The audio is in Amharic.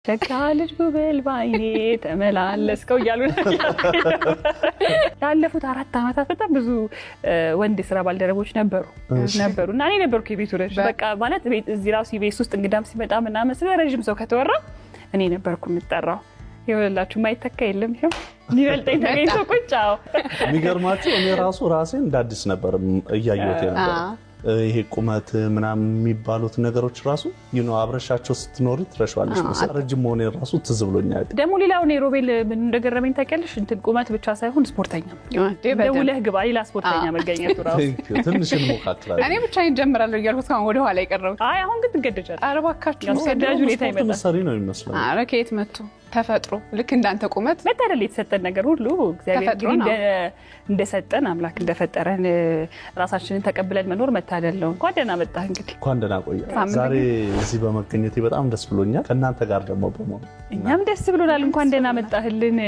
ሸካልጅ ጉብል ባይኔ ተመላለስከው ይያሉ ያለፉት 4 አመታት በጣም ብዙ ወንድ ስራ ባልደረቦች ነበሩና እኔ ነበርኩ የቤቱ ረጅ በቃ ማለት ቤት እዚህ ራሱ ቤት ውስጥ እንግዳም ሲመጣ ምናምን ስለ ረጅም ሰው ከተወራ እኔ ነበርኩ የምጠራው ይወላችሁ ማይተካ የለም ይሄው ሊበልጠኝ ተገኝቶ ቁጫው የሚገርማችሁ እኔ ራሴን እንዳዲስ ነበር እያየሁት ነበር ይሄ ቁመት ምናምን የሚባሉት ነገሮች ራሱ አብረሻቸው ስትኖሪ ትረሻዋለሽ መሰለ ረጅም ሆነ ራሱ ትዝብሎኛል ደሞ ሌላው ነው ሮቤል ምን እንደገረመኝ ታውቂያለሽ እንትን ቁመት ብቻ ሳይሆን ስፖርተኛ ደውለህ ግባ ሌላ ስፖርተኛ መገኘቱ ራሱ ትንሽ እንሞካክራለን እኔ ብቻ እንጀምራለሁ ይያልኩት ካሁን ወደ ኋላ ይቀርው አይ አሁን ግን ትገደጃለሽ አረባካችሁ ሰዳጁ ሁኔታ ይመጣል መሰሪ ነው የሚመስለው አረ ከየት መጥቶ ተፈጥሮ ልክ እንዳንተ ቁመት መታደል የተሰጠን ነገር ሁሉ እግዚአብሔር እንደሰጠን አምላክ እንደፈጠረን ራሳችንን ተቀብለን መኖር መታደል ነው እንኳን ደህና መጣህ እንግዲህ እንኳን ደህና ቆየ ዛሬ እዚህ በመገኘቴ በጣም ደስ ብሎኛል ከእናንተ ጋር ደግሞ በመሆን እኛም ደስ ብሎናል እንኳን ደህና መጣህልን